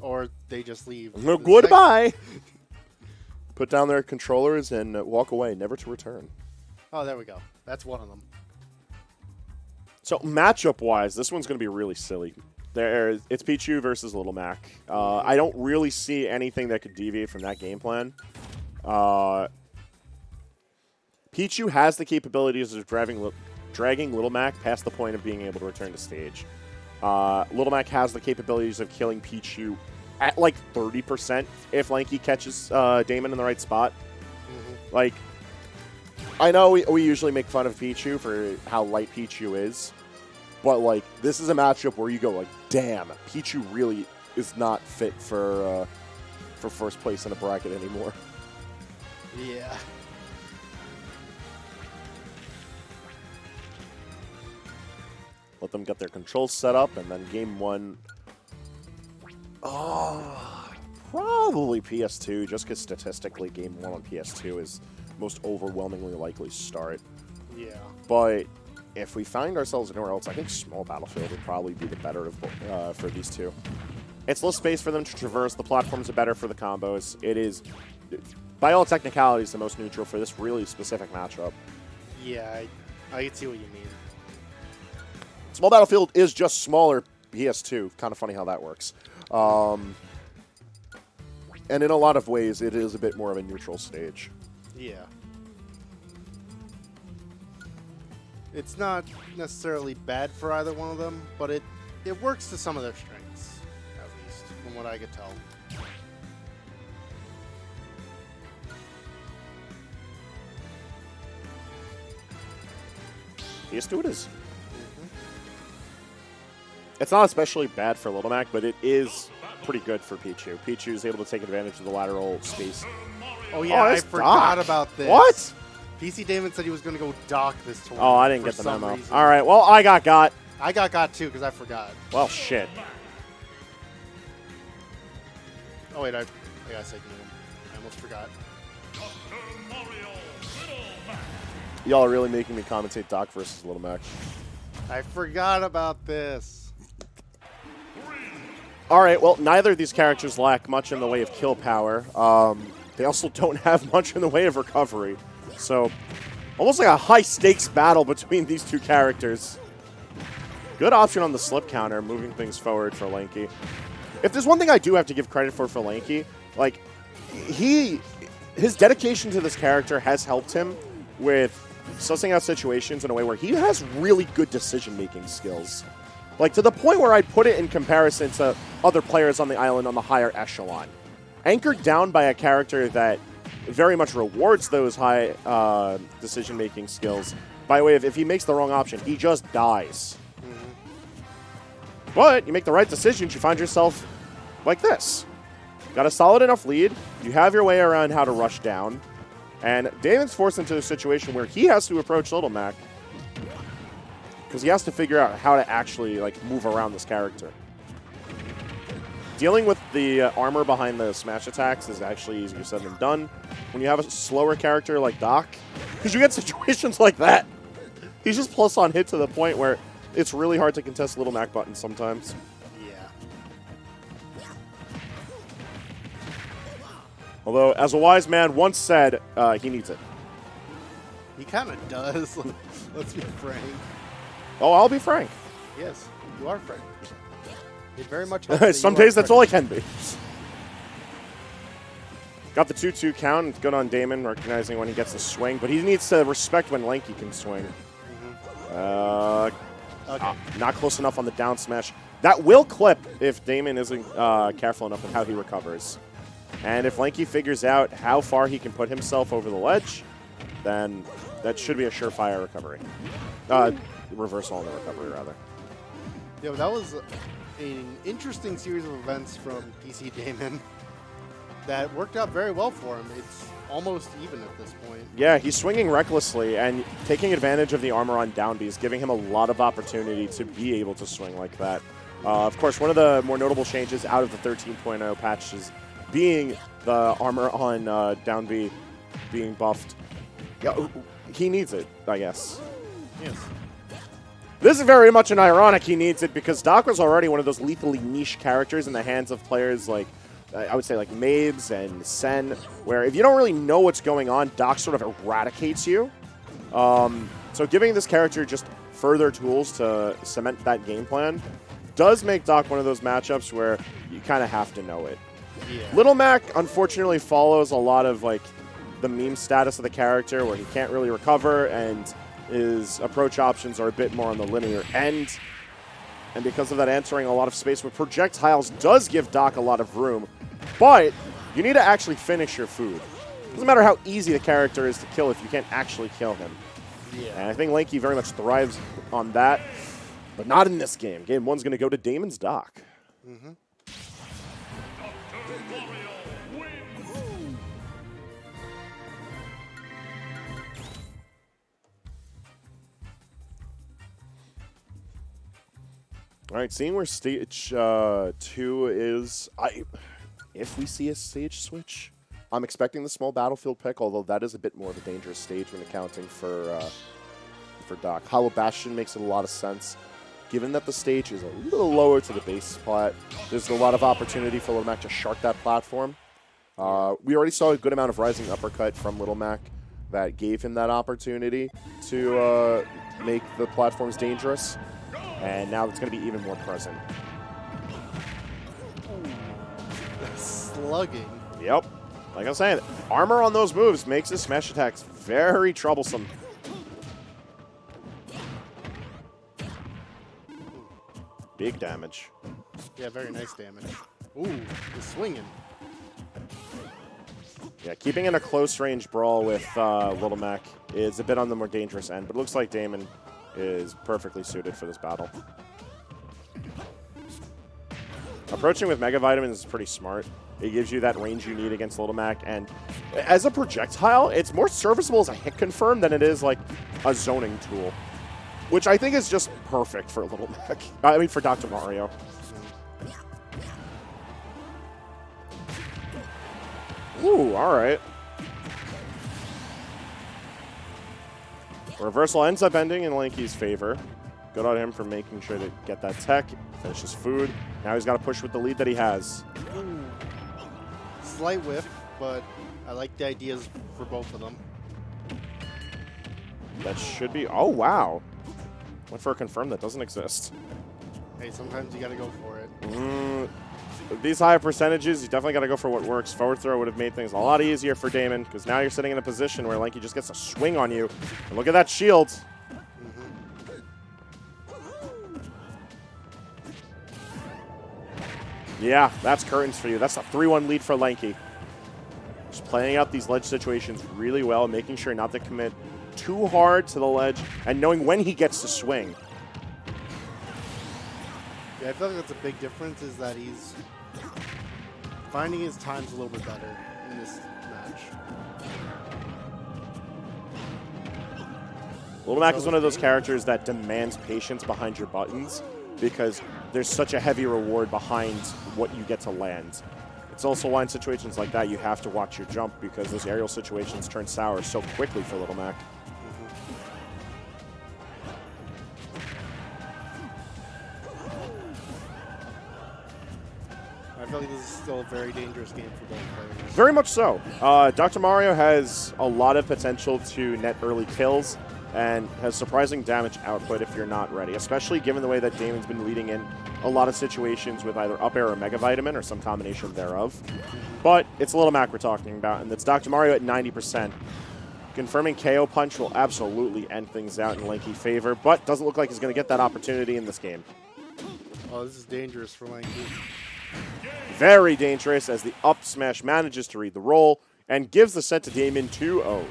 Or they just leave. Goodbye. Put down their controllers and walk away, never to return. Oh, there we go. That's one of them. So matchup-wise, this one's going to be really silly. It's Pichu versus Little Mac. I don't really see anything that could deviate from that game plan. Pichu has the capabilities of dragging Little Mac past the point of being able to return to stage. Little Mac has the capabilities of killing Pichu at like 30% if Lanky catches Damon in the right spot. Like, I know we usually make fun of Pichu for how light Pichu is, but like this is a matchup where you go like, damn, Pichu really is not fit for first place in a bracket anymore. Yeah. Let them get their controls set up, and then game one. Oh, probably PS2, just because statistically game one on PS2 is most overwhelmingly likely start. Yeah. But if we find ourselves anywhere else, I think small battlefield would probably be the better of for these two. It's less space for them to traverse. The platforms are better for the combos. It is, by all technicalities, the most neutral for this really specific matchup. Yeah, I can see what you mean. Small battlefield is just smaller PS2. Kind of funny how that works. And in a lot of ways, it is a bit more of a neutral stage. Yeah. It's not necessarily bad for either one of them, but it works to some of their strengths, at least, from what I could tell. PS2 it is. It's not especially bad for Little Mac, but it is pretty good for Pichu. Pichu is able to take advantage of the lateral space. Oh, yeah, I forgot about this. What? PCDamonD said he was going to go Doc this tournament. Oh, I didn't get the memo. All right, well, I got. I got too, because I forgot. Well, shit. Oh, wait, I got to say name. I almost forgot. Y'all are really making me commentate Doc versus Little Mac. I forgot about this. All right, well, neither of these characters lack much in the way of kill power. They also don't have much in the way of recovery. So, almost like a high-stakes battle between these two characters. Good option on the slip counter, moving things forward for Lanky. If there's one thing I do have to give credit for Lanky, like, his dedication to this character has helped him with sussing out situations in a way where he has really good decision-making skills. Like, to the point where I'd put it in comparison to other players on the island on the higher echelon. Anchored down by a character that very much rewards those high decision-making skills by way of if he makes the wrong option, he just dies. But you make the right decisions, you find yourself like this. Got a solid enough lead, you have your way around how to rush down, and Damon's forced into a situation where he has to approach Little Mac because he has to figure out how to actually like move around this character. Dealing with the armor behind the smash attacks is actually easier said than done when you have a slower character like Doc, because you get situations like that. He's just plus on hit to the point where it's really hard to contest Little Mac buttons sometimes. Yeah. Although, as a wise man once said, he needs it. He kind of does. Let's be frank. Oh, I'll be frank. Yes, you are frank. It very much some days that's all I can be. Got the 2-2 count. It's good on Damon, recognizing when he gets the swing, but he needs to respect when Lanky can swing. Okay. Not close enough on the down smash. That will clip if Damon isn't careful enough with how he recovers. And if Lanky figures out how far he can put himself over the ledge, then that should be a surefire recovery. Reversal on the recovery, rather. Yeah, that was an interesting series of events from PCDamonD that worked out very well for him. It's almost even at this point. Yeah, he's swinging recklessly and taking advantage of the armor on down B is giving him a lot of opportunity to be able to swing like that. Of course, one of the more notable changes out of the 13.0 patch is being the armor on down B being buffed. Yeah, he needs it, I guess. Yes. This is very much an ironic he needs it because Doc was already one of those lethally niche characters in the hands of players like, I would say like Mabes and Sen, where if you don't really know what's going on, Doc sort of eradicates you. So giving this character just further tools to cement that game plan does make Doc one of those matchups where you kind of have to know it. Yeah. Little Mac, unfortunately, follows a lot of like the meme status of the character where he can't really recover and his approach options are a bit more on the linear end. And because of that, answering a lot of space with projectiles does give Doc a lot of room. But you need to actually finish your food. Doesn't matter how easy the character is to kill if you can't actually kill him. Yeah. And I think Lanky very much thrives on that, but not in this game. Game 1's going to go to Damon's Doc. Mm-hmm. All right, seeing where stage 2 is, if we see a stage switch, I'm expecting the small battlefield pick, although that is a bit more of a dangerous stage when accounting for Doc. Hollow Bastion makes a lot of sense. Given that the stage is a little lower to the base spot, there's a lot of opportunity for Little Mac to shark that platform. We already saw a good amount of rising uppercut from Little Mac that gave him that opportunity to make the platforms dangerous. And now it's going to be even more present. Slugging. Yep. Like I was saying, armor on those moves makes his smash attacks very troublesome. Big damage. Yeah, very nice damage. Ooh, he's swinging. Yeah, keeping in a close range brawl with Little Mac is a bit on the more dangerous end, but it looks like Damon is perfectly suited for this battle. Approaching with Mega Vitamins is pretty smart. It gives you that range you need against Little Mac, and as a projectile, it's more serviceable as a hit confirm than it is like a zoning tool, which I think is just perfect for Little Mac. I mean, for DoctorMario. Ooh, all right. Reversal ends up ending in Lanky's favor. Good on him for making sure to get that tech, finish his food. Now he's got to push with the lead that he has. Ooh. Slight whiff, but I like the ideas for both of them. That should be... Oh, wow. Went for a confirm that doesn't exist. Hey, sometimes you got to go for it. These high percentages, you definitely got to go for what works. Forward throw would have made things a lot easier for Damon, because now you're sitting in a position where Lanky just gets a swing on you. And look at that shield. Yeah, that's curtains for you. That's a 3-1 lead for Lanky. Just playing out these ledge situations really well, making sure not to commit too hard to the ledge, and knowing when he gets to swing. Yeah, I feel like that's a big difference, is that he's finding his times a little bit better in this match. Little Mac is one of those characters that demands patience behind your buttons because there's such a heavy reward behind what you get to land. It's also why in situations like that you have to watch your jump because those aerial situations turn sour so quickly for Little Mac. I feel like this is still a very dangerous game for both players. Very much so. DoctorMario has a lot of potential to net early kills and has surprising damage output if you're not ready, especially given the way that Damon's been leading in a lot of situations with either up air or Mega Vitamin or some combination thereof. But it's Little Mac we're talking about, and it's DoctorMario at 90%. Confirming KO Punch will absolutely end things out in Lanky favor, but doesn't look like he's going to get that opportunity in this game. Oh, this is dangerous for Lanky. Very dangerous as the up smash manages to read the roll and gives the set to Damon 2-0.